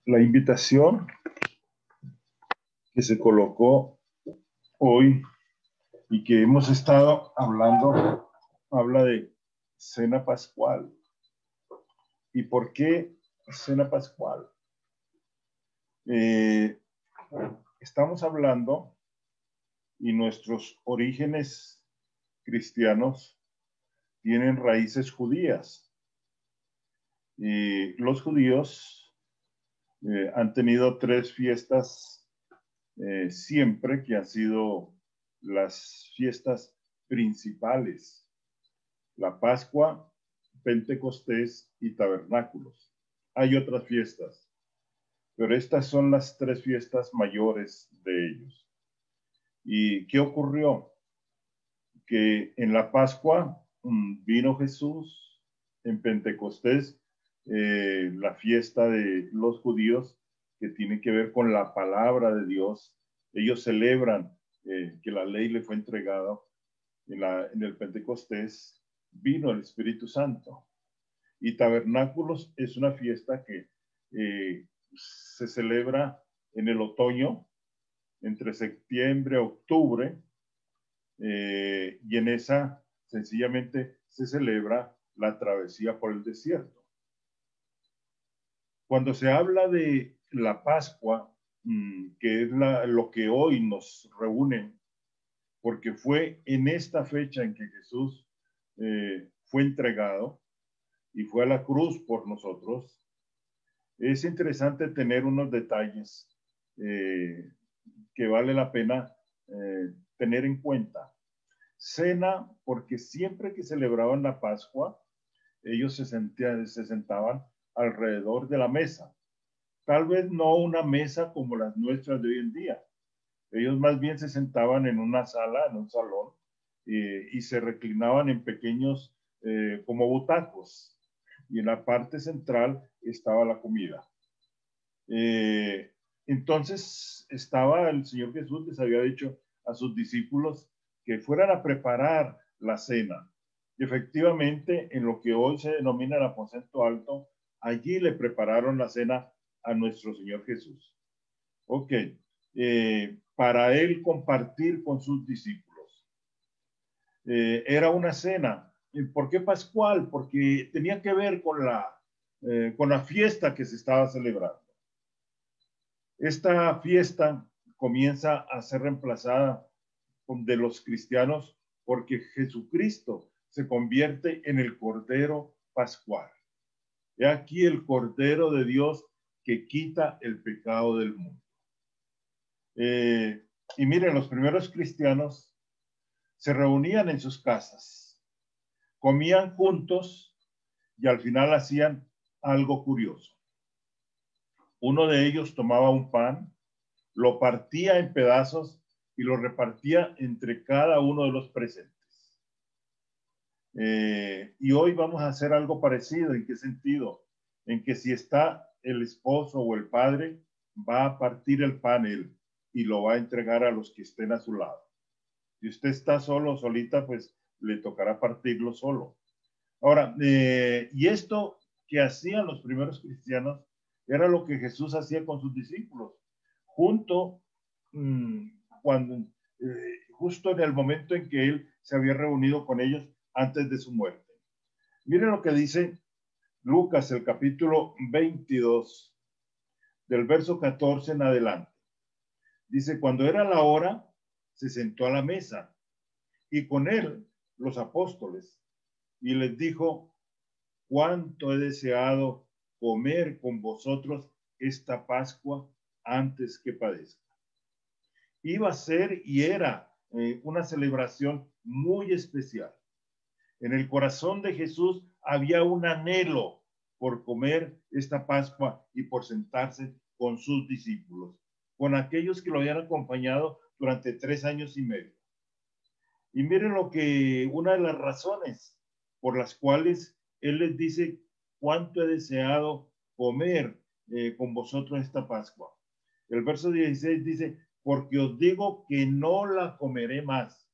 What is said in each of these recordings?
La invitación que se colocó hoy y que hemos estado hablando, habla de Cena Pascual. ¿Y por qué Cena Pascual? Estamos hablando y nuestros orígenes cristianos tienen raíces judías. Y los judíos han tenido tres fiestas siempre que han sido las fiestas principales: la Pascua, Pentecostés y Tabernáculos. Hay otras fiestas, pero estas son las tres fiestas mayores de ellos. ¿Y qué ocurrió? Que en la Pascua vino Jesús, en Pentecostés, la fiesta de los judíos que tiene que ver con la palabra de Dios. Ellos celebran que la ley le fue entregada. En el Pentecostés vino el Espíritu Santo. Y Tabernáculos es una fiesta que se celebra en el otoño, entre septiembre y octubre, y en esa sencillamente se celebra la travesía por el desierto. Cuando se habla de la Pascua, que es lo que hoy nos reúne, porque fue en esta fecha en que Jesús fue entregado y fue a la cruz por nosotros, es interesante tener unos detalles que vale la pena tener en cuenta. Cena, porque siempre que celebraban la Pascua, ellos se sentaban alrededor de la mesa. Tal vez no una mesa como las nuestras de hoy en día. Ellos más bien se sentaban en una sala, en un salón, y se reclinaban en pequeños, como butacos. Y en la parte central estaba la comida. Entonces estaba el Señor Jesús, les había dicho a sus discípulos que fueran a preparar la cena. Y efectivamente, en lo que hoy se denomina el aposento alto, allí le prepararon la cena a nuestro Señor Jesús. Ok, para él compartir con sus discípulos. Era una cena. ¿Por qué pascual? Porque tenía que ver con la fiesta que se estaba celebrando. Esta fiesta comienza a ser reemplazada de los cristianos porque Jesucristo se convierte en el Cordero Pascual. He aquí el Cordero de Dios que quita el pecado del mundo. Y miren, los primeros cristianos se reunían en sus casas, comían juntos y al final hacían algo curioso. Uno de ellos tomaba un pan, lo partía en pedazos y lo repartía entre cada uno de los presentes. Y hoy vamos a hacer algo parecido. ¿En qué sentido? En que si está el esposo o el padre, va a partir el pan él y lo va a entregar a los que estén a su lado. Si usted está solo o solita, pues le tocará partirlo solo. Ahora, y esto que hacían los primeros cristianos era lo que Jesús hacía con sus discípulos. Cuando, justo en el momento en que él se había reunido con ellos antes de su muerte. Miren lo que dice Lucas, el capítulo 22, del verso 14 en adelante. Dice, cuando era la hora, se sentó a la mesa y con él los apóstoles y les dijo, cuánto he deseado comer con vosotros esta Pascua antes que padezca. Iba a ser y era una celebración muy especial. En el corazón de Jesús había un anhelo por comer esta Pascua y por sentarse con sus discípulos, con aquellos que lo habían acompañado durante 3 años y medio. Y miren lo que, una de las razones por las cuales Él les dice, cuánto he deseado comer con vosotros esta Pascua. El verso 16 dice, porque os digo que no la comeré más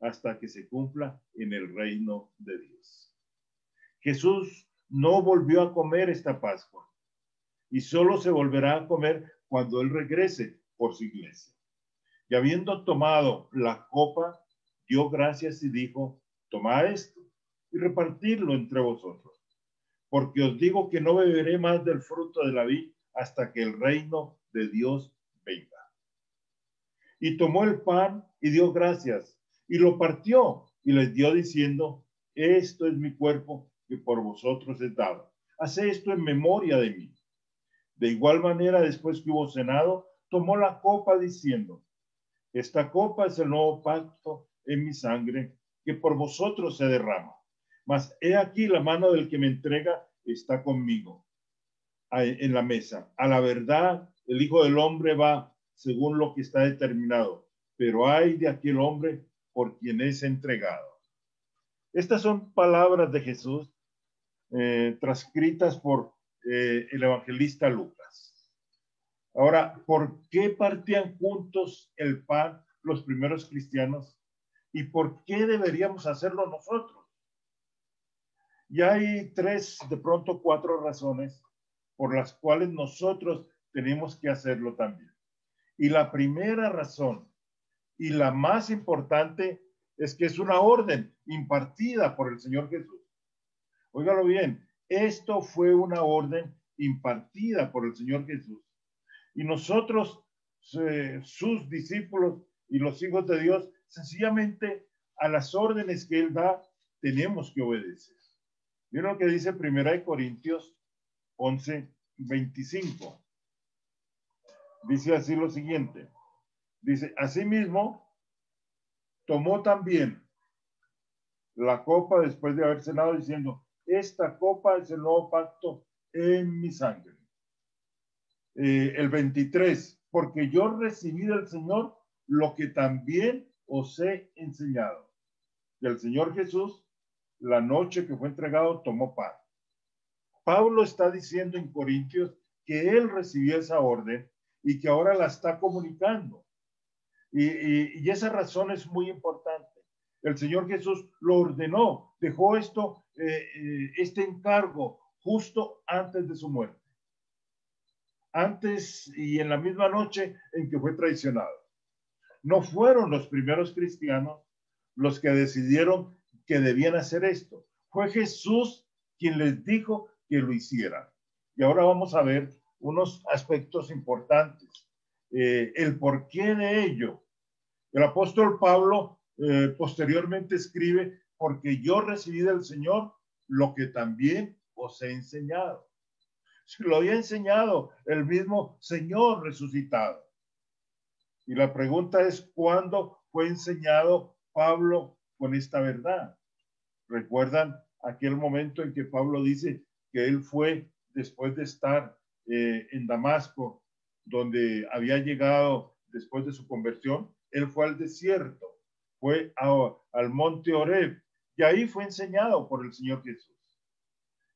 hasta que se cumpla en el reino de Dios. Jesús no volvió a comer esta Pascua. y solo se volverá a comer cuando Él regrese por su iglesia. Y habiendo tomado la copa, dio gracias y dijo, tomad esto y repartidlo entre vosotros, porque os digo que no beberé más del fruto de la vid hasta que el reino de Dios venga. Y tomó el pan y dio gracias y lo partió y les dio diciendo, esto es mi cuerpo que por vosotros es dado. Haced esto en memoria de mí. De igual manera, después que hubo cenado, tomó la copa diciendo, esta copa es el nuevo pacto en mi sangre que por vosotros se derrama. Mas he aquí la mano del que me entrega está conmigo en la mesa. A la verdad, el Hijo del Hombre va según lo que está determinado, pero ay de aquel hombre por quien es entregado. Estas son palabras de Jesús transcritas por el evangelista Lucas. Ahora, ¿por qué partían juntos el pan los primeros cristianos? ¿Y por qué deberíamos hacerlo nosotros? Y hay de pronto cuatro razones por las cuales nosotros tenemos que hacerlo también. Y la primera razón, y la más importante, es que es una orden impartida por el Señor Jesús. Óigalo bien, esto fue una orden impartida por el Señor Jesús. Y nosotros, sus discípulos y los hijos de Dios, sencillamente a las órdenes que Él da, tenemos que obedecer. Miren lo que dice 1 Corintios 11:25. Dice así lo siguiente. Dice, asimismo, tomó también la copa después de haber cenado diciendo, esta copa es el nuevo pacto en mi sangre. El 23, porque yo recibí del Señor lo que también os he enseñado. Y el Señor Jesús, la noche que fue entregado, tomó pan. Pablo está diciendo en Corintios que él recibió esa orden y que ahora la está comunicando. Y esa razón es muy importante. El Señor Jesús lo ordenó, dejó este encargo justo antes de su muerte. Antes y en la misma noche en que fue traicionado. No fueron los primeros cristianos los que decidieron que debían hacer esto. Fue Jesús quien les dijo que lo hicieran. Y ahora vamos a ver unos aspectos importantes. El porqué de ello. El apóstol Pablo posteriormente escribe, porque yo recibí del Señor lo que también os he enseñado. Lo había enseñado el mismo Señor resucitado. Y la pregunta es, ¿cuándo fue enseñado Pablo con esta verdad? ¿Recuerdan aquel momento en que Pablo dice que él fue después de estar en Damasco, donde había llegado después de su conversión? Él fue al desierto, fue al monte Horeb, y ahí fue enseñado por el Señor Jesús.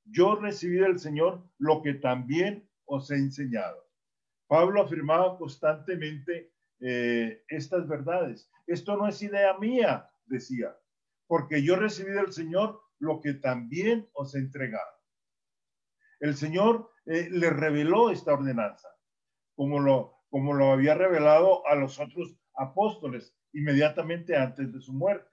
Yo recibí del Señor lo que también os he enseñado. Pablo afirmaba constantemente estas verdades. Esto no es idea mía, decía, porque yo recibí del Señor lo que también os he entregado. El Señor le reveló esta ordenanza, como lo había revelado a los otros apóstoles inmediatamente antes de su muerte.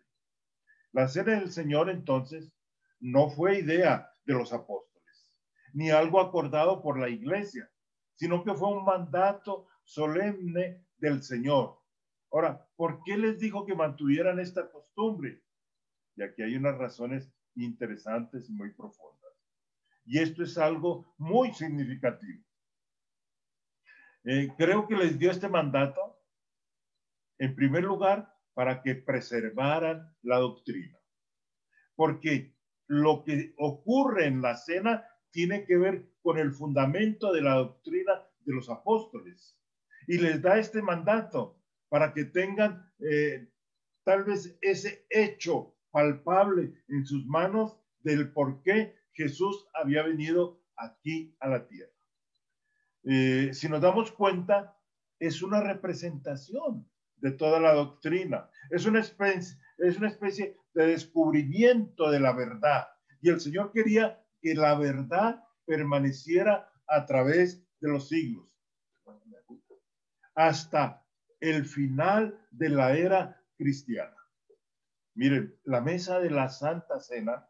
La cena del Señor, entonces, no fue idea de los apóstoles, ni algo acordado por la iglesia, sino que fue un mandato solemne del Señor. Ahora, ¿por qué les dijo que mantuvieran esta costumbre? Y aquí hay unas razones interesantes y muy profundas. Y esto es algo muy significativo. Creo que les dio este mandato, en primer lugar, para que preservaran la doctrina. Porque lo que ocurre en la cena tiene que ver con el fundamento de la doctrina de los apóstoles. Y les da este mandato para que tengan tal vez ese hecho palpable en sus manos del por qué Jesús había venido aquí a la tierra. Si nos damos cuenta, es una representación de toda la doctrina. Es una especie de descubrimiento de la verdad. Y el Señor quería que la verdad permaneciera a través de los siglos, hasta el final de la era cristiana. Miren, la mesa de la Santa Cena,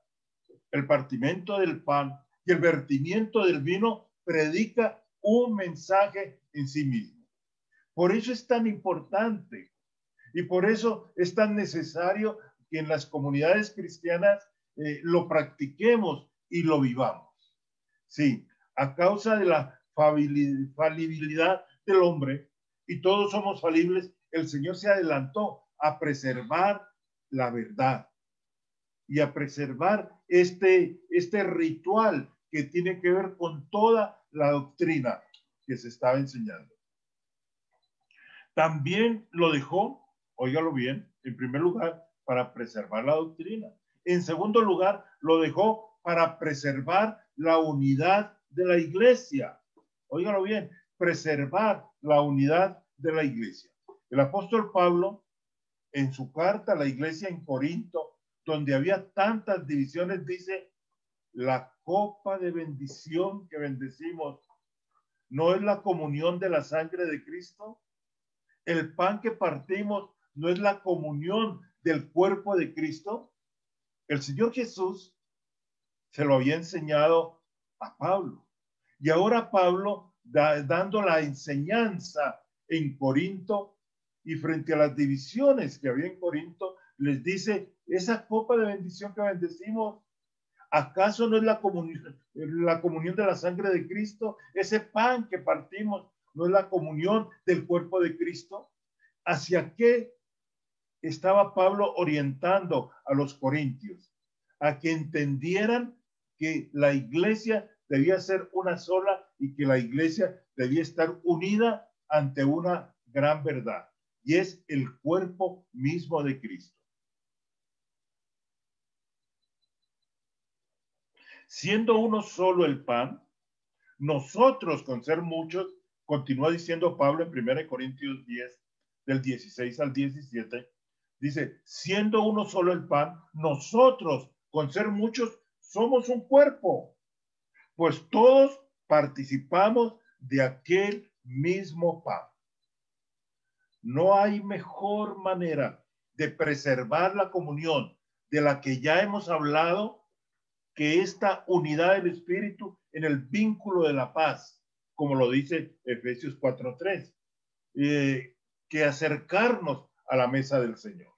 el partimiento del pan y el vertimiento del vino predica un mensaje en sí mismo. Por eso es tan importante y por eso es tan necesario que en las comunidades cristianas lo practiquemos y lo vivamos. Sí, a causa de la falibilidad del hombre, y todos somos falibles, el Señor se adelantó a preservar la verdad y a preservar este ritual que tiene que ver con toda la doctrina que se estaba enseñando. También lo dejó, óigalo bien, en primer lugar, para preservar la doctrina. En segundo lugar, lo dejó para preservar la unidad de la iglesia. Óigalo bien, preservar la unidad de la iglesia. El apóstol Pablo, en su carta a la iglesia en Corinto, donde había tantas divisiones, dice, la copa de bendición que bendecimos, ¿no es la comunión de la sangre de Cristo? El pan que partimos, ¿no es la comunión del cuerpo de Cristo? El Señor Jesús se lo había enseñado a Pablo. Y ahora Pablo, dando la enseñanza en Corinto y frente a las divisiones que había en Corinto, les dice, esa copa de bendición que bendecimos, ¿acaso no es la comunión de la sangre de Cristo? Ese pan que partimos, ¿no es la comunión del cuerpo de Cristo? ¿Hacia qué estaba Pablo orientando a los corintios? A que entendieran que la iglesia debía ser una sola y que la iglesia debía estar unida ante una gran verdad, y es el cuerpo mismo de Cristo. Siendo uno solo el pan, nosotros con ser muchos, continúa diciendo Pablo en 1 Corintios 10, del 16 al 17, dice, siendo uno solo el pan, nosotros con ser muchos somos un cuerpo, pues todos participamos de aquel mismo pan. No hay mejor manera de preservar la comunión de la que ya hemos hablado que esta unidad del Espíritu en el vínculo de la paz, como lo dice Efesios 4:3, que acercarnos a la mesa del Señor.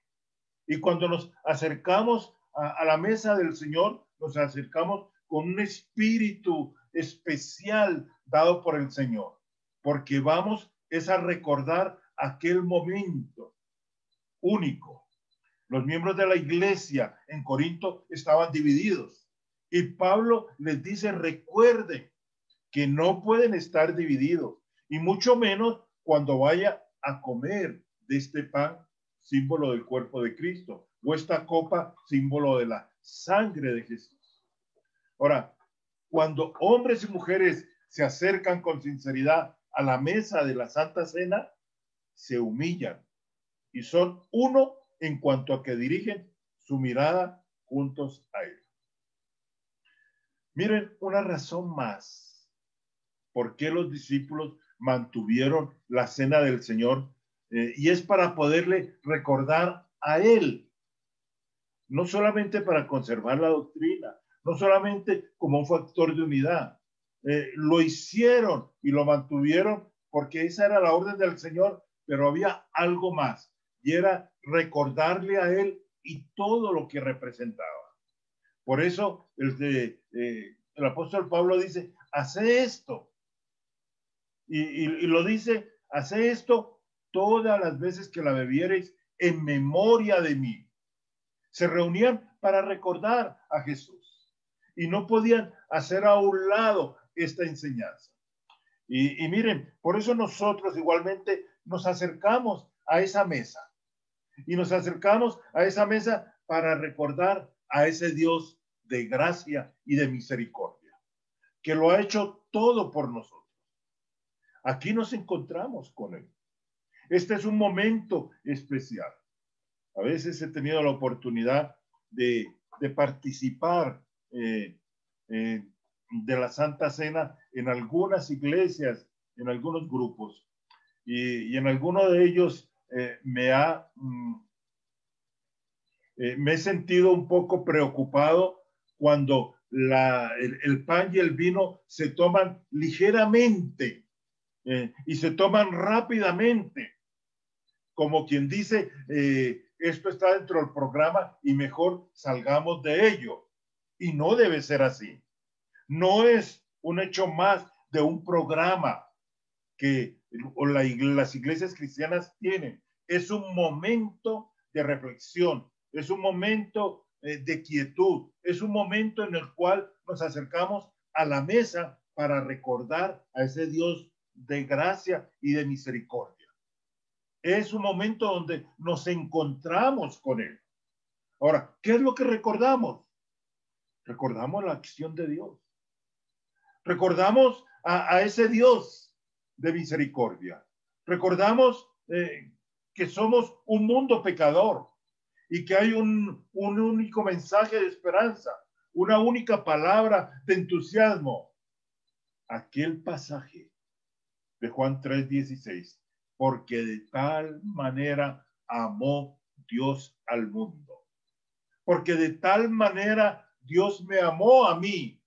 Y cuando nos acercamos a la mesa del Señor, nos acercamos con un espíritu especial dado por el Señor, porque vamos es a recordar aquel momento único. Los miembros de la iglesia en Corinto estaban divididos y Pablo les dice, recuerden que no pueden estar divididos y mucho menos cuando vaya a comer de este pan, símbolo del cuerpo de Cristo, o esta copa, símbolo de la sangre de Jesús. Ahora, cuando hombres y mujeres se acercan con sinceridad a la mesa de la Santa Cena, se humillan y son uno en cuanto a que dirigen su mirada juntos a él. Miren, una razón más por qué los discípulos mantuvieron la cena del Señor, y es para poderle recordar a él, no solamente para conservar la doctrina, no solamente como un factor de unidad, lo hicieron y lo mantuvieron porque esa era la orden del Señor, pero había algo más, y era recordarle a él y todo lo que representaba. Por eso el apóstol Pablo dice, hace esto, y lo dice, hace esto todas las veces que la bebiereis en memoria de mí. Se reunían para recordar a Jesús y no podían hacer a un lado esta enseñanza. Y miren, por eso nosotros igualmente nos acercamos a esa mesa y nos acercamos a esa mesa para recordar a ese Dios de gracia y de misericordia, que lo ha hecho todo por nosotros. Aquí nos encontramos con él. Este es un momento especial. A veces he tenido la oportunidad de participar de la Santa Cena en algunas iglesias, en algunos grupos, y en alguno de ellos me he sentido un poco preocupado cuando el pan y el vino se toman ligeramente y se toman rápidamente, como quien dice, esto está dentro del programa y mejor salgamos de ello. Y no debe ser así. No es un hecho más de un programa que las iglesias cristianas tienen. Es un momento de reflexión, es un momento de quietud, es un momento en el cual nos acercamos a la mesa para recordar a ese Dios de gracia y de misericordia. Es un momento donde nos encontramos con Él. Ahora, ¿qué es lo que recordamos? Recordamos la acción de Dios. Recordamos a ese Dios de misericordia. Recordamos que somos un mundo pecador y que hay un único mensaje de esperanza, una única palabra de entusiasmo. Aquel pasaje de Juan 3:16, porque de tal manera amó Dios al mundo, porque de tal manera Dios me amó a mí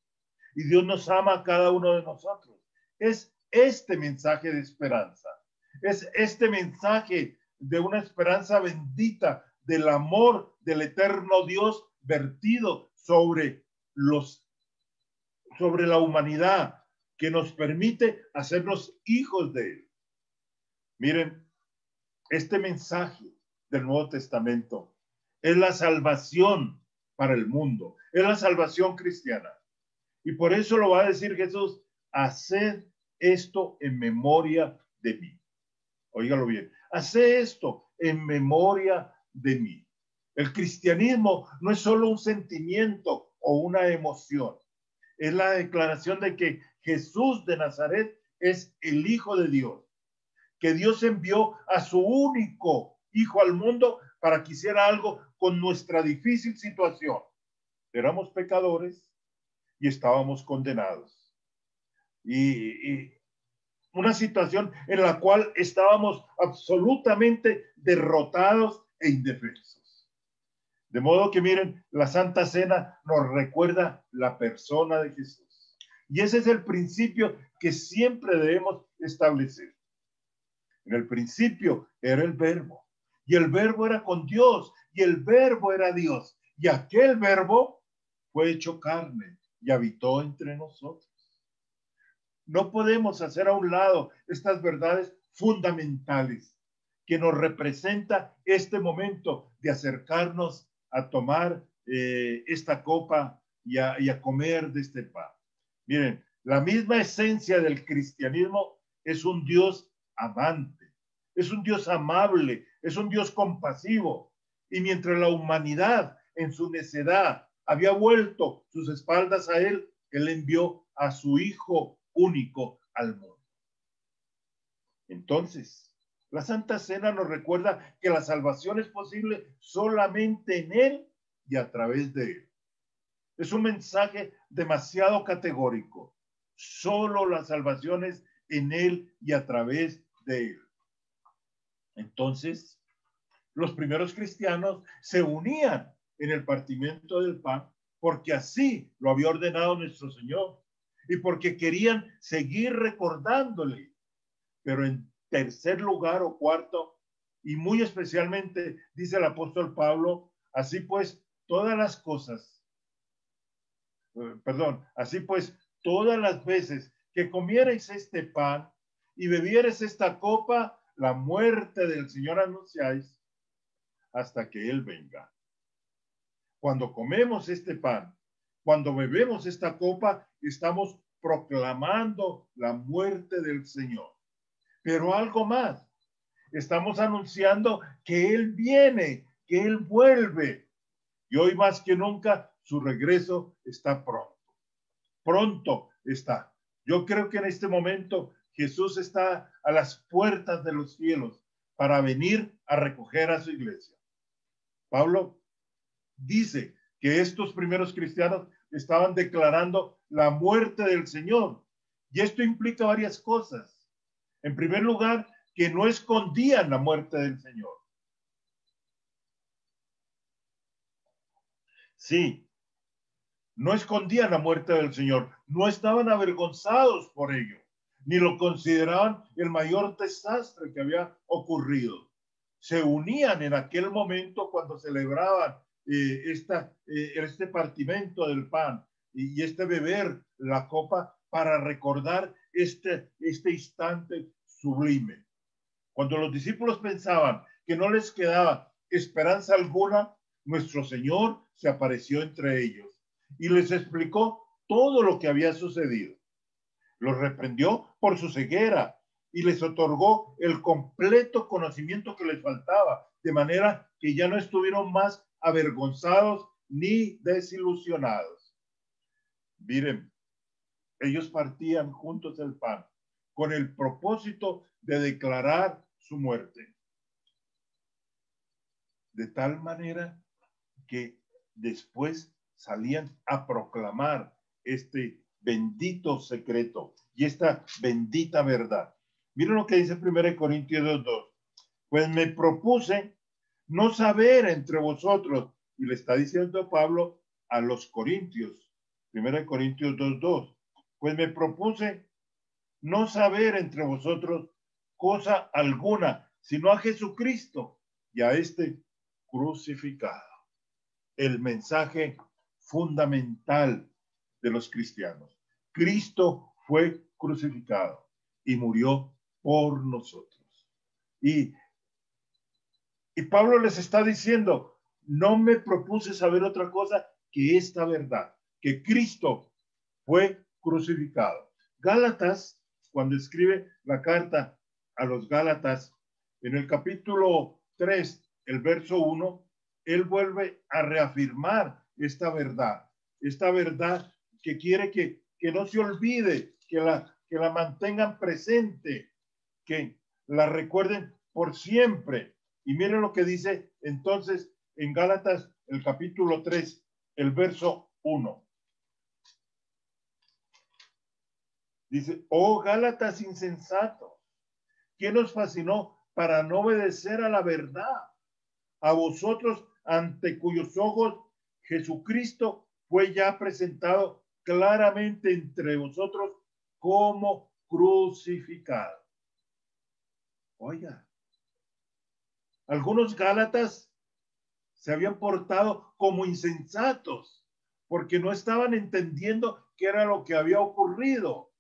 y Dios nos ama a cada uno de nosotros. Es este mensaje de esperanza, es este mensaje de una esperanza bendita del amor del eterno Dios vertido sobre la humanidad, que nos permite hacernos hijos de Él. Miren, este mensaje del Nuevo Testamento es la salvación para el mundo, es la salvación cristiana. Y por eso lo va a decir Jesús: haced esto en memoria de mí. Óigalo bien, haced esto en memoria de mí. El cristianismo no es solo un sentimiento o una emoción, es la declaración de que Jesús de Nazaret es el Hijo de Dios, que Dios envió a su único Hijo al mundo para que hiciera algo con nuestra difícil situación. Éramos pecadores y estábamos condenados. Y una situación en la cual estábamos absolutamente derrotados e indefensos. De modo que miren, la Santa Cena nos recuerda la persona de Jesús. Y ese es el principio que siempre debemos establecer. En el principio era el Verbo, y el Verbo era con Dios, y el Verbo era Dios, y aquel Verbo fue hecho carne y habitó entre nosotros. No podemos hacer a un lado estas verdades fundamentales que nos representa este momento de acercarnos a tomar esta copa y a comer de este pan. Miren, la misma esencia del cristianismo es un Dios amante, es un Dios amable, es un Dios compasivo. Y mientras la humanidad en su necedad había vuelto sus espaldas a Él, Él envió a su Hijo único al mundo. Entonces, la Santa Cena nos recuerda que la salvación es posible solamente en Él y a través de Él. Es un mensaje demasiado categórico. Solo la salvación es en Él y a través de Él. Entonces, los primeros cristianos se unían en el partimiento del pan porque así lo había ordenado nuestro Señor y porque querían seguir recordándole. Pero en tercer lugar o cuarto, y muy especialmente, dice el apóstol Pablo, así pues, todas las veces que comierais este pan y bebierais esta copa, la muerte del Señor anunciáis hasta que Él venga. Cuando comemos este pan, cuando bebemos esta copa, estamos proclamando la muerte del Señor. Pero algo más, estamos anunciando que Él viene, que Él vuelve. Y hoy más que nunca, su regreso está pronto. Pronto está. Yo creo que en este momento Jesús está a las puertas de los cielos para venir a recoger a su iglesia. Pablo dice que estos primeros cristianos estaban declarando la muerte del Señor Y esto implica varias cosas. En primer lugar, que no escondían la muerte del Señor. Sí, no escondían la muerte del Señor, no estaban avergonzados por ello, ni lo consideraban el mayor desastre que había ocurrido. Se unían en aquel momento cuando celebraban este partimento del pan y este beber la copa para recordar este instante sublime. Cuando los discípulos pensaban que no les quedaba esperanza alguna, nuestro Señor se apareció entre ellos y les explicó todo lo que había sucedido. Los reprendió por su ceguera y les otorgó el completo conocimiento que les faltaba, de manera que ya no estuvieron más avergonzados ni desilusionados. Miren, ellos partían juntos el pan con el propósito de declarar su muerte. De tal manera que después salían a proclamar este bendito secreto y esta bendita verdad. Miren lo que dice 1 Corintios 2:2. Pues me propuse no saber entre vosotros, y le está diciendo Pablo a los corintios, 1 Corintios 2:2. Pues me propuse no saber entre vosotros cosa alguna, sino a Jesucristo y a este crucificado. El mensaje fundamental de los cristianos. Cristo fue crucificado y murió por nosotros. Y Pablo les está diciendo, no me propuse saber otra cosa que esta verdad, que Cristo fue crucificado. Gálatas, cuando escribe la carta a los Gálatas, en el capítulo 3, el verso 1, él vuelve a reafirmar esta verdad que quiere que no se olvide, que la mantengan presente, que la recuerden por siempre. Y miren lo que dice entonces en Gálatas, el capítulo 3, el verso 1. Dice, oh Gálatas insensatos, ¿quién os fascinó para no obedecer a la verdad? A vosotros, ante cuyos ojos Jesucristo fue ya presentado claramente entre vosotros como crucificado. Oiga, algunos Gálatas se habían portado como insensatos porque no estaban entendiendo qué era lo que había ocurrido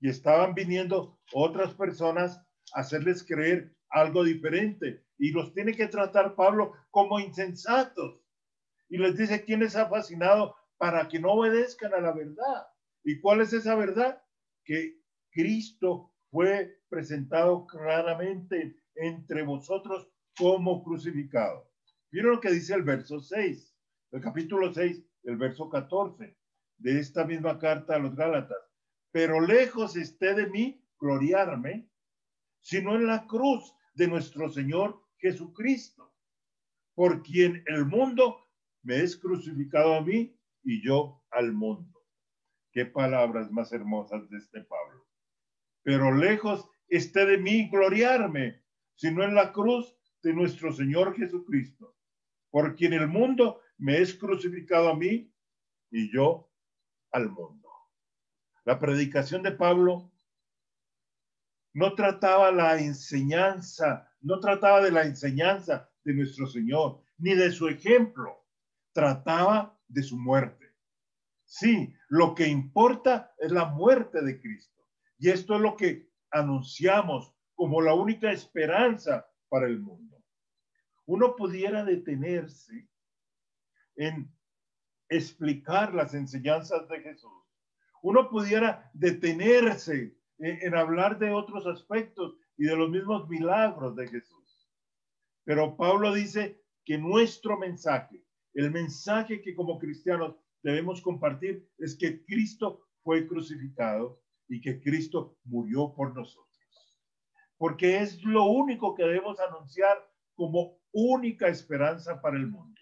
y estaban viniendo otras personas a hacerles creer algo diferente y los tiene que tratar Pablo como insensatos y les dice quién les ha fascinado para que no obedezcan a la verdad. ¿Y cuál es esa verdad? Que Cristo fue presentado claramente entre vosotros como crucificado. Miren lo que dice el verso 6, el capítulo 6, el verso 14 de esta misma carta a los Gálatas. Pero lejos esté de mí gloriarme, sino en la cruz de nuestro Señor Jesucristo, por quien el mundo me es crucificado a mí y yo al mundo. Qué palabras más hermosas de este Pablo. Pero lejos esté de mí gloriarme, sino en la cruz de nuestro Señor Jesucristo, por quien el mundo me es crucificado a mí y yo al mundo. La predicación de Pablo no trataba la enseñanza, no trataba de la enseñanza de nuestro Señor, ni de su ejemplo, trataba de su muerte. Sí, lo que importa es la muerte de Cristo. Y esto es lo que anunciamos como la única esperanza para el mundo. Uno pudiera detenerse en explicar las enseñanzas de Jesús. Uno pudiera detenerse en hablar de otros aspectos y de los mismos milagros de Jesús. Pero Pablo dice que nuestro mensaje, el mensaje que como cristianos debemos compartir es que Cristo fue crucificado y que Cristo murió por nosotros. Porque es lo único que debemos anunciar como única esperanza para el mundo.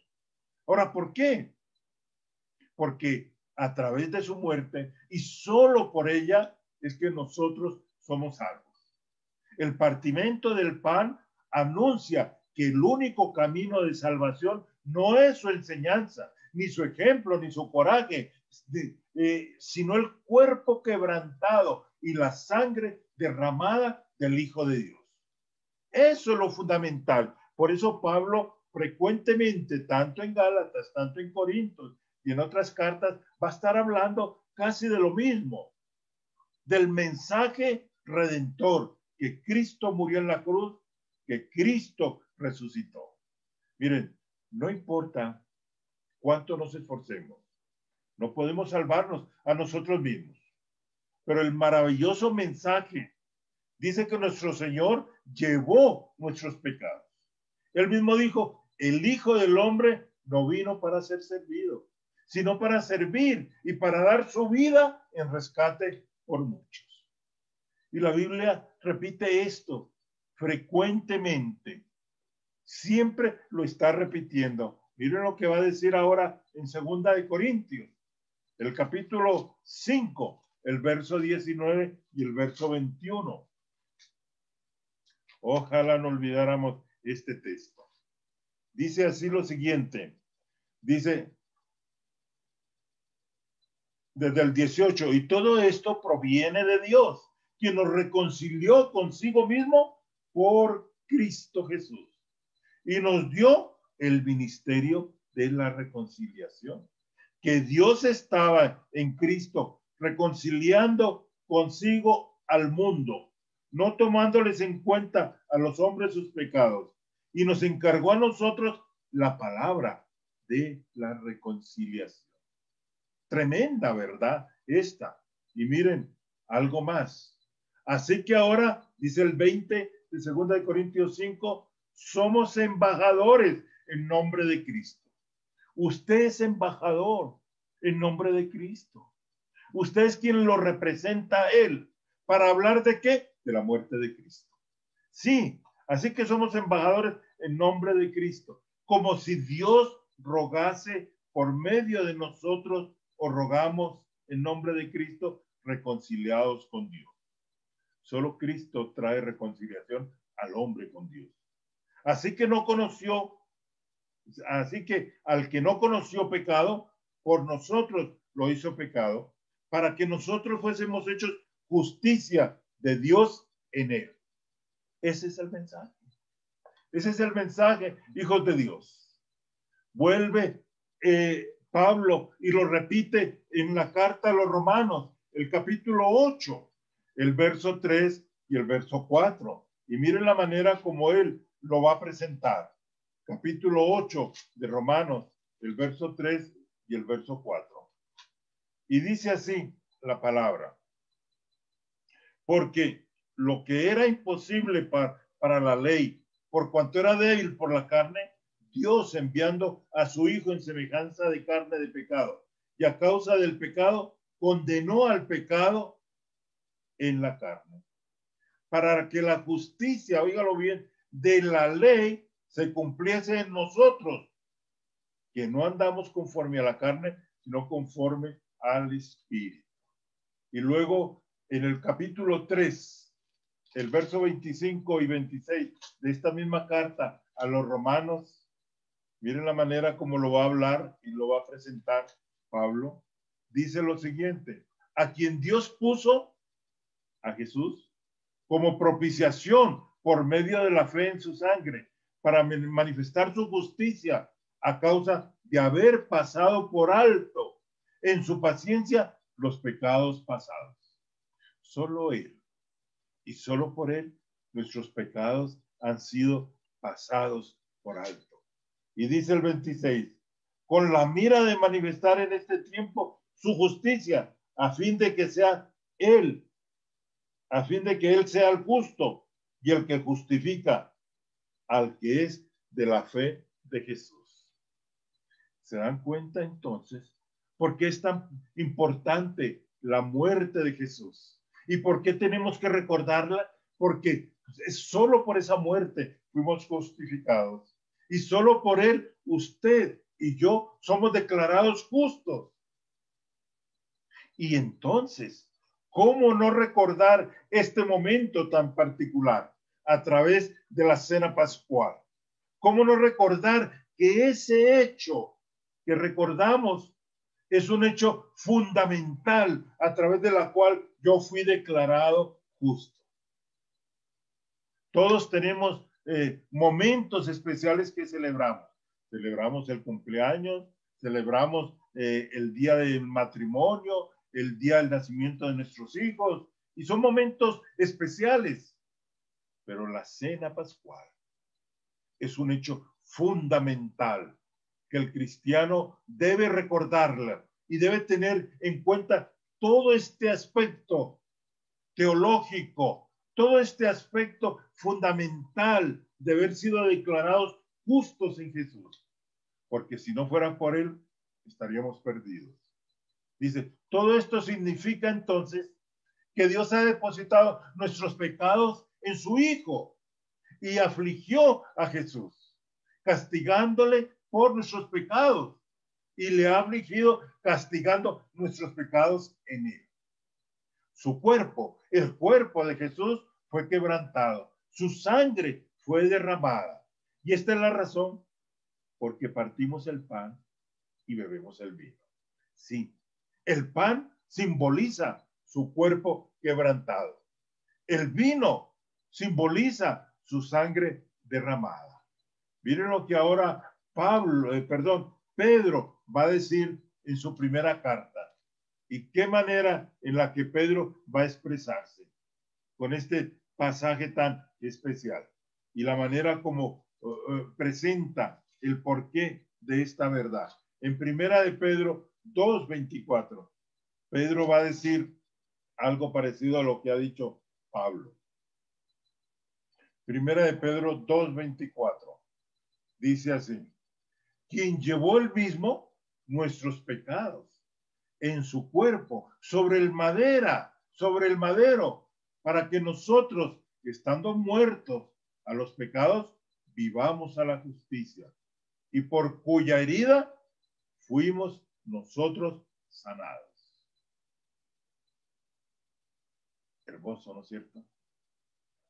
Ahora, ¿por qué? Porque a través de su muerte y solo por ella es que nosotros somos salvos. El partimento del pan anuncia que el único camino de salvación no es su enseñanza, ni su ejemplo, ni su coraje, sino el cuerpo quebrantado y la sangre derramada del Hijo de Dios. Eso es lo fundamental. Por eso Pablo frecuentemente, tanto en Gálatas, tanto en Corintios y en otras cartas, va a estar hablando casi de lo mismo, del mensaje redentor, que Cristo murió en la cruz, que Cristo resucitó. Miren, no importa cuánto nos esforcemos, no podemos salvarnos a nosotros mismos, pero el maravilloso mensaje dice que nuestro Señor llevó nuestros pecados. Él mismo dijo, el Hijo del Hombre no vino para ser servido, sino para servir y para dar su vida en rescate por muchos. Y la Biblia repite esto frecuentemente. Siempre lo está repitiendo. Miren lo que va a decir ahora en 2 de Corintios, el capítulo 5, el verso 19 y el verso 21. Ojalá no olvidáramos este texto. Dice así lo siguiente. Dice desde el 18, y todo esto proviene de Dios, quien nos reconcilió consigo mismo por Cristo Jesús y nos dio el ministerio de la reconciliación. Que Dios estaba en Cristo reconciliando consigo al mundo, no tomándoles en cuenta a los hombres sus pecados, y nos encargó a nosotros la palabra de la reconciliación. Tremenda verdad esta. Y miren, algo más. Así que ahora, dice el 20 de 2 de Corintios 5, somos embajadores en nombre de Cristo. Usted es embajador en nombre de Cristo. Usted es quien lo representa a Él. ¿Para hablar de qué? De la muerte de Cristo. Sí, así que somos embajadores en nombre de Cristo. Como si Dios rogase por medio de nosotros, o rogamos en nombre de Cristo, reconciliados con Dios. Solo Cristo trae reconciliación al hombre con Dios. Así que al que no conoció pecado, por nosotros lo hizo pecado, para que nosotros fuésemos hechos justicia de Dios en él. Ese es el mensaje. Ese es el mensaje, hijos de Dios. Vuelve Pablo y lo repite en la carta a los Romanos, el capítulo 8, el verso 3 y el verso 4. Y miren la manera como él lo va a presentar. Capítulo 8 de Romanos, el verso 3 y el verso 4. Y dice así la palabra. Porque lo que era imposible para la ley, por cuanto era débil por la carne, Dios enviando a su Hijo en semejanza de carne de pecado, y a causa del pecado condenó al pecado en la carne, para que la justicia, óigalo bien, de la ley se cumpliese en nosotros, que no andamos conforme a la carne, sino conforme al Espíritu. Y luego en el capítulo 3, el verso 25 y 26 de esta misma carta a los romanos, miren la manera como lo va a hablar y lo va a presentar Pablo. Dice lo siguiente: a quien Dios puso, a Jesús, como propiciación por medio de la fe en su sangre, para manifestar su justicia a causa de haber pasado por alto en su paciencia los pecados pasados. Solo Él y solo por Él nuestros pecados han sido pasados por alto. Y dice el 26, con la mira de manifestar en este tiempo su justicia, a fin de que sea Él, a fin de que Él sea el justo y el que justifica al que es de la fe de Jesús. ¿Se dan cuenta entonces por qué es tan importante la muerte de Jesús? ¿Y por qué tenemos que recordarla? Porque solo por esa muerte fuimos justificados. Y solo por él, usted y yo somos declarados justos. Y entonces, ¿Cómo no recordar este momento tan particular a través de la cena pascual? ¿Cómo no recordar que ese hecho que recordamos es un hecho fundamental a través de la cual yo fui declarado justo? Todos tenemos momentos especiales que celebramos. Celebramos el cumpleaños, celebramos el día del matrimonio, el día del nacimiento de nuestros hijos, y son momentos especiales. Pero la cena pascual es un hecho fundamental que el cristiano debe recordarla y debe tener en cuenta todo este aspecto teológico, todo este aspecto fundamental de haber sido declarados justos en Jesús. Porque si no fuera por él, estaríamos perdidos. Dice, todo esto significa entonces que Dios ha depositado nuestros pecados en su Hijo y afligió a Jesús, castigándole por nuestros pecados, y le ha afligido castigando nuestros pecados en él. Su cuerpo, el cuerpo de Jesús, fue quebrantado, su sangre fue derramada. Y esta es la razón por que partimos el pan y bebemos el vino. Sí, el pan simboliza su cuerpo quebrantado. El vino simboliza su sangre derramada. Miren lo que ahora Pedro va a decir en su primera carta. Y qué manera en la que Pedro va a expresarse con este pasaje tan especial y la manera como presenta el porqué de esta verdad. En primera de Pedro 2:24, Pedro va a decir algo parecido a lo que ha dicho Pablo. Primera de Pedro 2:24 dice así: quien llevó el mismo nuestros pecados en su cuerpo sobre el madero, para que nosotros, estando muertos a los pecados, vivamos a la justicia, y por cuya herida fuimos nosotros sanados. Hermoso, ¿no es cierto?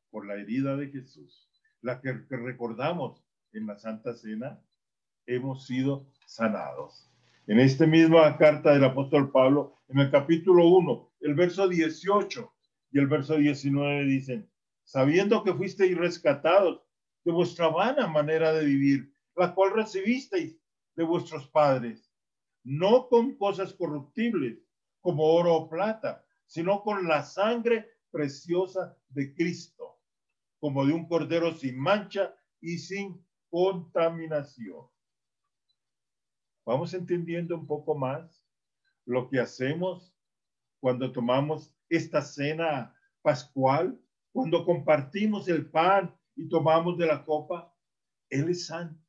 Por la herida de Jesús, la que recordamos en la Santa Cena, hemos sido sanados. En esta misma carta del apóstol Pablo, en el capítulo 1, el verso 18 y el verso 19 dicen: sabiendo que fuisteis rescatados de vuestra vana manera de vivir, la cual recibisteis de vuestros padres, no con cosas corruptibles como oro o plata, sino con la sangre preciosa de Cristo, como de un cordero sin mancha y sin contaminación. Vamos entendiendo un poco más lo que hacemos cuando tomamos esta cena pascual, cuando compartimos el pan y tomamos de la copa. Él es santo,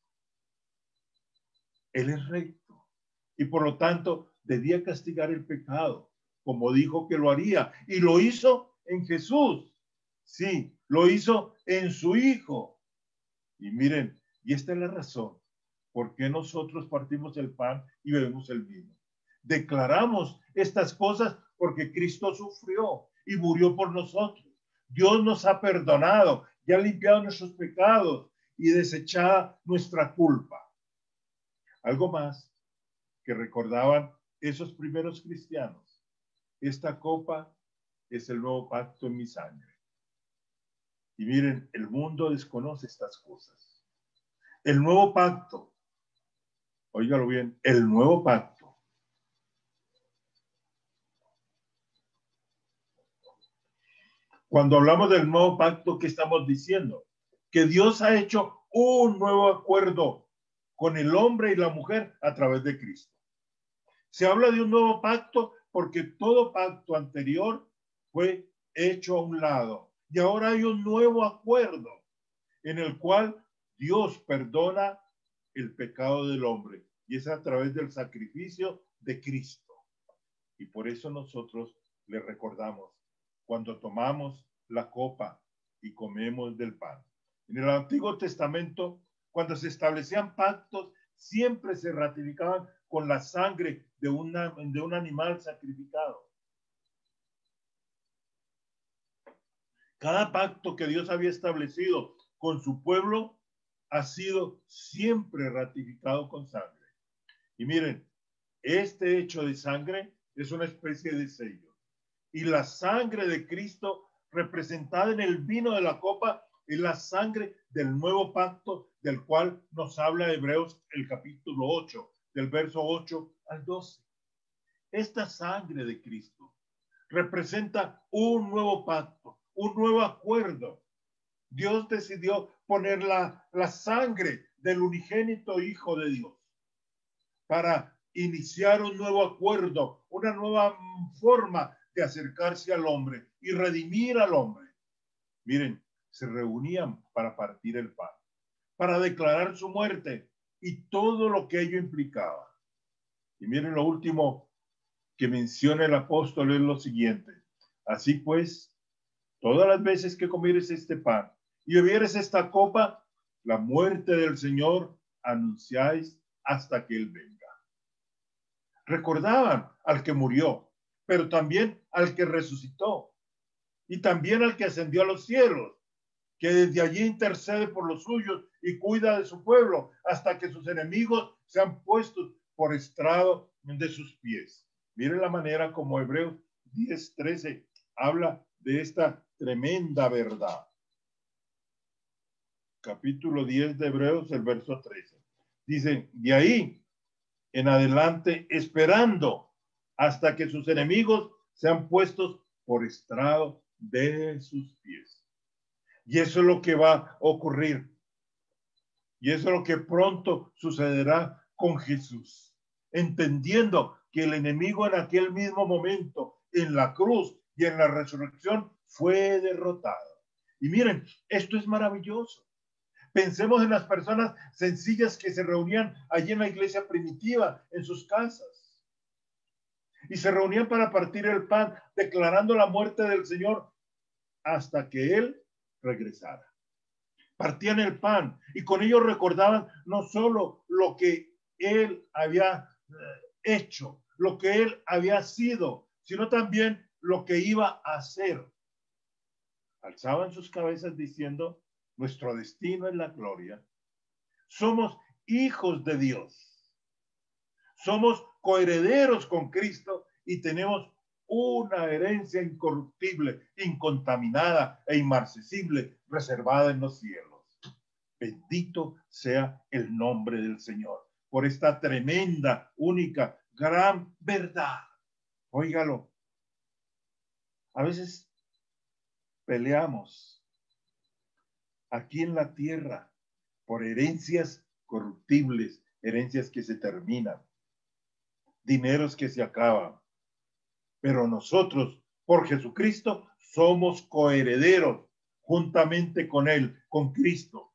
Él es recto, y por lo tanto debía castigar el pecado, como dijo que lo haría, y lo hizo en Jesús. Sí, lo hizo en su Hijo. Y miren, y esta es la razón por qué nosotros partimos el pan y bebemos el vino. Declaramos estas cosas porque Cristo sufrió y murió por nosotros. Dios nos ha perdonado y ha limpiado nuestros pecados y desechado nuestra culpa. Algo más que recordaban esos primeros cristianos: esta copa es el nuevo pacto en mi sangre. Y miren, el mundo desconoce estas cosas. El nuevo pacto, óigalo bien, el nuevo pacto Cuando hablamos del nuevo pacto, ¿qué estamos diciendo? Que Dios ha hecho un nuevo acuerdo con el hombre y la mujer a través de Cristo. Se habla de un nuevo pacto porque todo pacto anterior fue hecho a un lado. Y ahora hay un nuevo acuerdo en el cual Dios perdona el pecado del hombre. Y es a través del sacrificio de Cristo. Y por eso nosotros le recordamos cuando tomamos la copa y comemos del pan. En el Antiguo Testamento, cuando se establecían pactos, siempre se ratificaban con la sangre de un animal sacrificado. Cada pacto que Dios había establecido con su pueblo ha sido siempre ratificado con sangre. Y miren, este hecho de sangre es una especie de sello. Y la sangre de Cristo representada en el vino de la copa es la sangre del nuevo pacto del cual nos habla Hebreos el capítulo 8, del verso 8 al 12. Esta sangre de Cristo representa un nuevo pacto, un nuevo acuerdo. Dios decidió poner la sangre del unigénito Hijo de Dios para iniciar un nuevo acuerdo, una nueva forma de acercarse al hombre y redimir al hombre. Miren, se reunían para partir el pan, para declarar su muerte y todo lo que ello implicaba. Y miren lo último que menciona el apóstol es lo siguiente. Así pues, todas las veces que comieres este pan y bebieres esta copa, la muerte del Señor anunciáis hasta que Él venga. Recordaban al que murió, pero también al que resucitó y también al que ascendió a los cielos, que desde allí intercede por los suyos y cuida de su pueblo hasta que sus enemigos sean puestos por estrado de sus pies. Miren la manera como Hebreos 10:13 habla de esta tremenda verdad. Capítulo 10 de Hebreos, el verso 13. Dice, de ahí en adelante, esperando hasta que sus enemigos sean puestos por estrado de sus pies. Y eso es lo que va a ocurrir. Y eso es lo que pronto sucederá con Jesús. Entendiendo que el enemigo en aquel mismo momento, en la cruz y en la resurrección, fue derrotado. Y miren, esto es maravilloso. Pensemos en las personas sencillas que se reunían allí en la iglesia primitiva, en sus casas. Y se reunían para partir el pan, declarando la muerte del Señor hasta que Él regresara. Partían el pan y con ello recordaban no solo lo que Él había hecho, lo que Él había sido, sino también lo que iba a hacer. Alzaban sus cabezas diciendo, nuestro destino es la gloria. Somos hijos de Dios. Somos coherederos con Cristo y tenemos una herencia incorruptible, incontaminada e inmarcesible, reservada en los cielos. Bendito sea el nombre del Señor por esta tremenda, única, gran verdad. Óigalo. A veces peleamos aquí en la tierra por herencias corruptibles, herencias que se terminan, dineros que se acaban. Pero nosotros, por Jesucristo, somos coherederos juntamente con Él, con Cristo.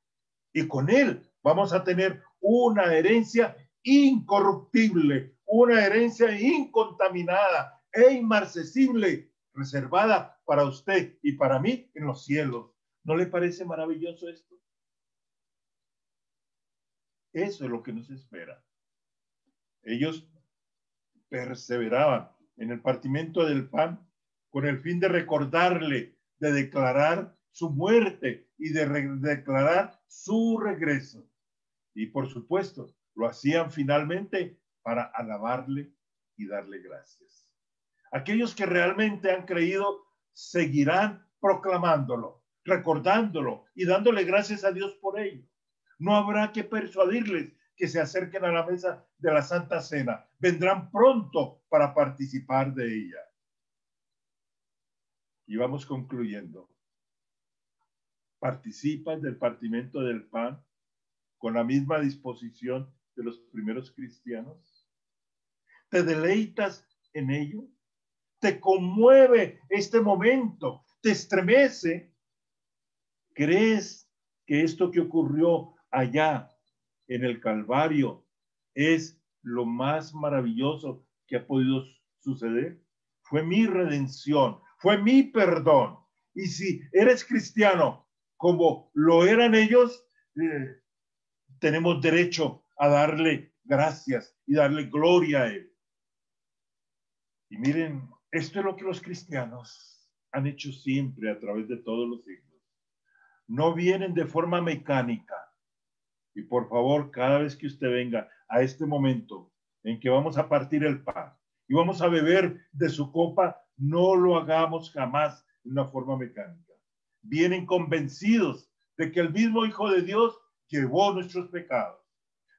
Y con Él vamos a tener una herencia incorruptible, una herencia incontaminada e inmarcesible, reservada para usted y para mí en los cielos. ¿No le parece maravilloso esto? Eso es lo que nos espera. Ellos perseveraban en el partimiento del pan con el fin de recordarle, de declarar su muerte y de declarar su regreso. Y por supuesto, lo hacían finalmente para alabarle y darle gracias. Aquellos que realmente han creído seguirán proclamándolo, recordándolo y dándole gracias a Dios por ello. No habrá que persuadirles que se acerquen a la mesa de la Santa Cena. Vendrán pronto para participar de ella. Y vamos concluyendo. ¿Participas del partimiento del pan con la misma disposición de los primeros cristianos? ¿Te deleitas en ello? ¿Te conmueve este momento? ¿Te estremece? ¿Crees que esto que ocurrió allá en el Calvario es lo más maravilloso que ha podido suceder? Fue mi redención, fue mi perdón. Y si eres cristiano como lo eran ellos, tenemos derecho a darle gracias y darle gloria a Él. Y miren, esto es lo que los cristianos han hecho siempre a través de todos los siglos. No vienen de forma mecánica. Y por favor, cada vez que usted venga a este momento en que vamos a partir el pan y vamos a beber de su copa, no lo hagamos jamás de una forma mecánica. Vienen convencidos de que el mismo Hijo de Dios llevó nuestros pecados,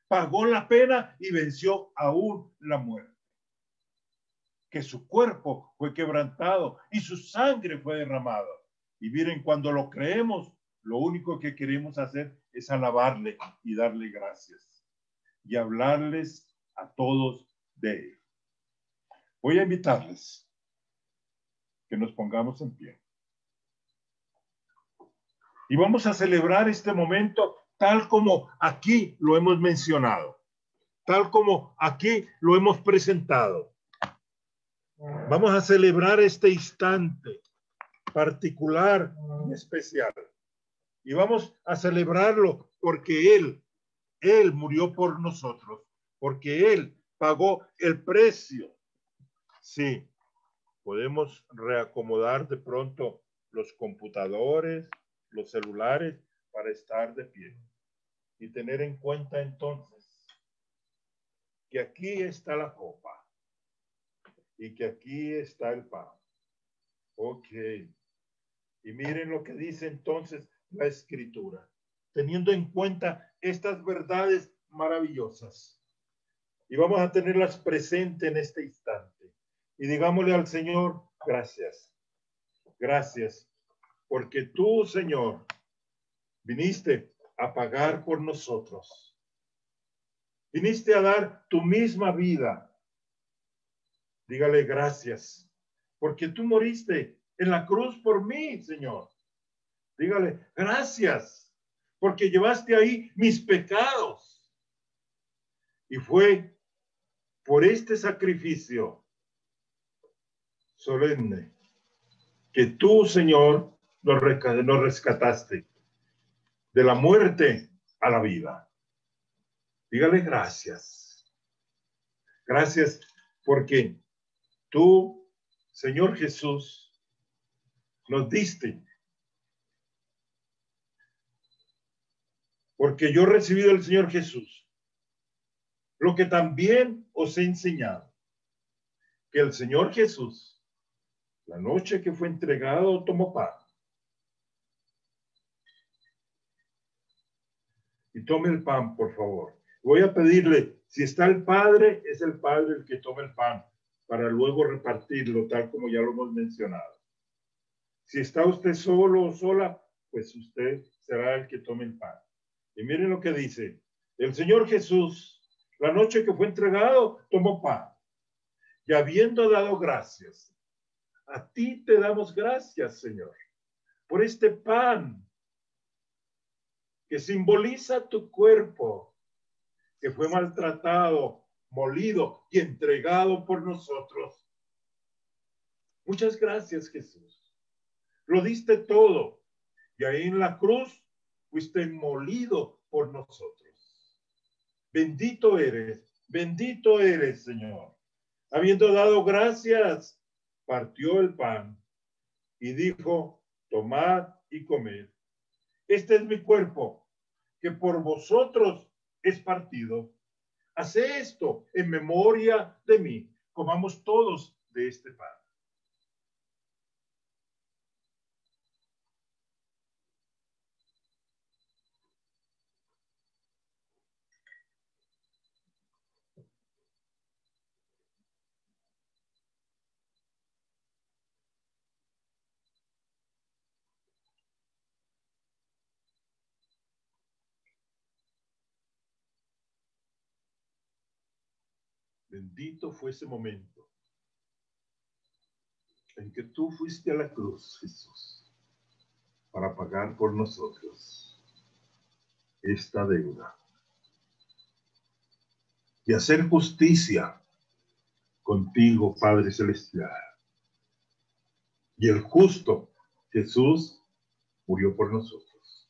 pagó la pena y venció aún la muerte. Que su cuerpo fue quebrantado y su sangre fue derramada. Y miren, cuando lo creemos, lo único que queremos hacer es alabarle y darle gracias y hablarles a todos de él. Voy a invitarles que nos pongamos en pie. Y vamos a celebrar este momento tal como aquí lo hemos mencionado, tal como aquí lo hemos presentado. Vamos a celebrar este instante particular y especial. Y vamos a celebrarlo porque Él murió por nosotros, porque Él pagó el precio. Sí, podemos reacomodar de pronto los computadores, los celulares para estar de pie y tener en cuenta entonces que aquí está la copa y que aquí está el pan. Ok. Y miren lo que dice entonces la Escritura, teniendo en cuenta estas verdades maravillosas. Y vamos a tenerlas presentes en este instante. Y digámosle al Señor, gracias. Gracias, porque tú, Señor, viniste a pagar por nosotros. Viniste a dar tu misma vida. Dígale gracias, porque tú moriste en la cruz por mí, Señor. Dígale gracias, porque llevaste ahí mis pecados. Y fue por este sacrificio solemne que tú, Señor, nos rescataste de la muerte a la vida. Dígale gracias. Gracias porque tú, Señor Jesús, nos diste. Porque yo he recibido del Señor Jesús lo que también os he enseñado, que el Señor Jesús, la noche que fue entregado, tomó pan. Y tome el pan, por favor. Voy a pedirle, si está el Padre, es el Padre el que tome el pan, para luego repartirlo, tal como ya lo hemos mencionado. Si está usted solo o sola, pues usted será el que tome el pan. Y miren lo que dice. El Señor Jesús, la noche que fue entregado, tomó pan. Y habiendo dado gracias, a ti te damos gracias, Señor, por este pan que simboliza tu cuerpo, que fue maltratado, molido y entregado por nosotros. Muchas gracias, Jesús. Lo diste todo. Y ahí en la cruz fuiste molido por nosotros. Bendito eres, Señor. Habiendo dado gracias, partió el pan y dijo, tomad y comed. Este es mi cuerpo, que por vosotros es partido. Haced esto en memoria de mí. Comamos todos de este pan. Bendito fue ese momento en que tú fuiste a la cruz, Jesús, para pagar por nosotros esta deuda y hacer justicia contigo, Padre Celestial. Y el justo Jesús murió por nosotros.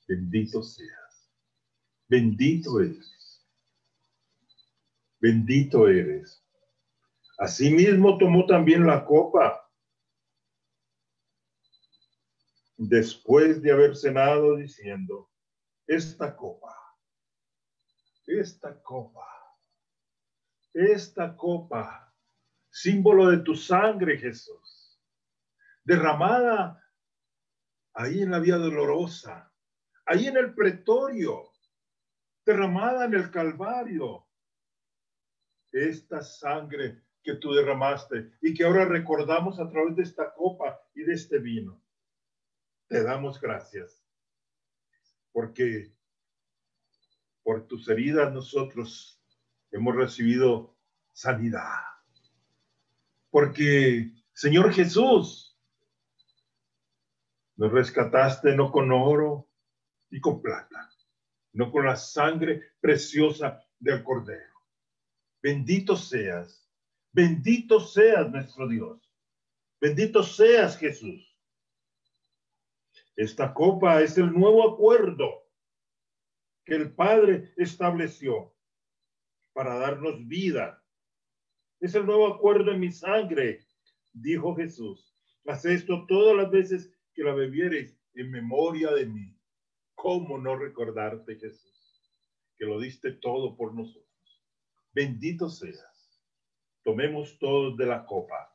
Bendito seas. Bendito eres. Bendito eres. Asimismo tomó también la copa después de haber cenado, diciendo: esta copa, símbolo de tu sangre, Jesús, derramada ahí en la vía dolorosa, ahí en el pretorio, derramada en el Calvario. Esta sangre que tú derramaste y que ahora recordamos a través de esta copa y de este vino. Te damos gracias, porque por tus heridas nosotros hemos recibido sanidad. Porque, Señor Jesús, nos rescataste no con oro y con plata, no con la sangre preciosa del Cordero. Bendito seas nuestro Dios. Bendito seas, Jesús. Esta copa es el nuevo acuerdo que el Padre estableció para darnos vida. Es el nuevo acuerdo en mi sangre, dijo Jesús. Haz esto todas las veces que la bebiereis en memoria de mí. ¿Cómo no recordarte, Jesús, que lo diste todo por nosotros? Bendito seas. Tomemos todos de la copa,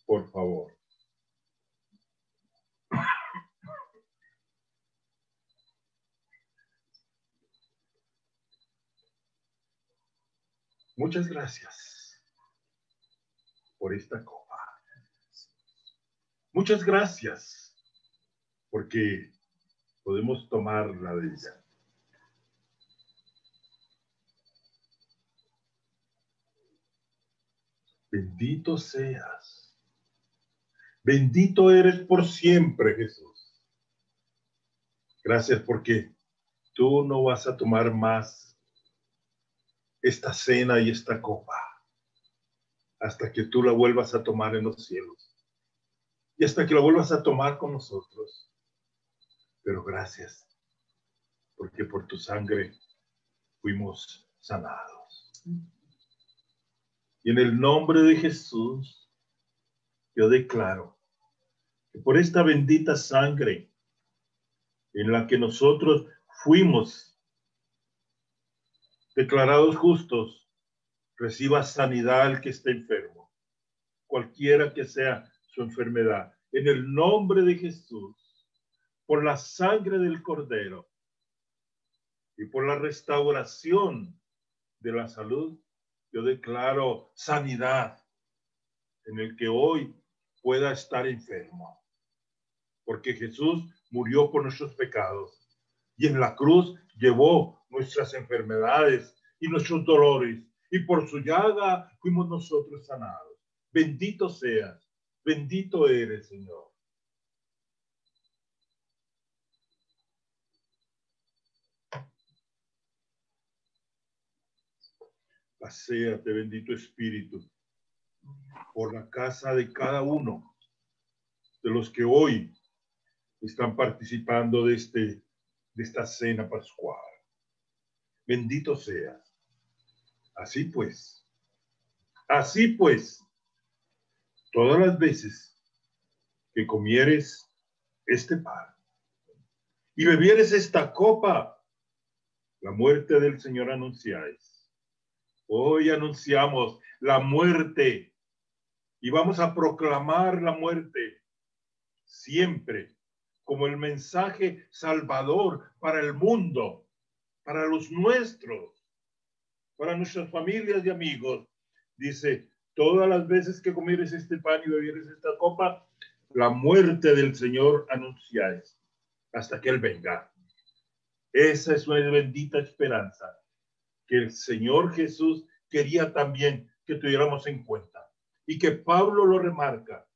por favor. Muchas gracias por esta copa. Muchas gracias porque podemos tomarla de ella. Bendito seas. Bendito eres por siempre, Jesús. Gracias porque tú no vas a tomar más esta cena y esta copa hasta que tú la vuelvas a tomar en los cielos y hasta que la vuelvas a tomar con nosotros. Pero gracias porque por tu sangre fuimos sanados. Y en el nombre de Jesús yo declaro que por esta bendita sangre en la que nosotros fuimos declarados justos, reciba sanidad el que esté enfermo, cualquiera que sea su enfermedad. En el nombre de Jesús, por la sangre del Cordero y por la restauración de la salud, yo declaro sanidad en el que hoy pueda estar enfermo. Porque Jesús murió por nuestros pecados y en la cruz llevó nuestras enfermedades y nuestros dolores, y por su llaga fuimos nosotros sanados. Bendito seas, bendito eres, Señor. Paséate, bendito Espíritu, por la casa de cada uno de los que hoy están participando de esta cena pascual. Bendito seas. Así pues, todas las veces que comieres este pan y bebieres esta copa, la muerte del Señor anunciáis. Hoy anunciamos la muerte y vamos a proclamar la muerte siempre como el mensaje salvador para el mundo, para los nuestros, para nuestras familias y amigos. Dice, todas las veces que comieres este pan y bebieres esta copa, la muerte del Señor anunciáis hasta que Él venga. Esa es una bendita esperanza que el Señor Jesús quería también que tuviéramos en cuenta y que Pablo lo remarca,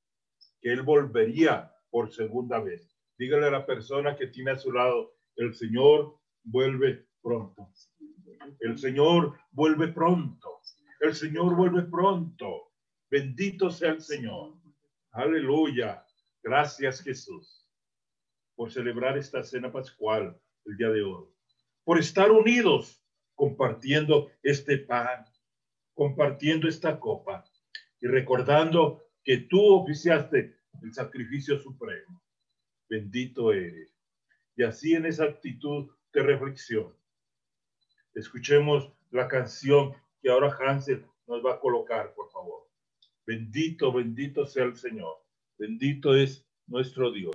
que Él volvería por segunda vez. Dígale a la persona que tiene a su lado, el Señor vuelve pronto. El Señor vuelve pronto. El Señor vuelve pronto. Bendito sea el Señor. Aleluya. Gracias, Jesús, por celebrar esta cena pascual el día de hoy. Por estar unidos, compartiendo este pan, compartiendo esta copa y recordando que tú oficiaste el sacrificio supremo. bendito eres. Y así en esa actitud de reflexión, escuchemos la canción que ahora Hansel nos va a colocar, por favor. Bendito, bendito sea el Señor. Bendito es nuestro Dios.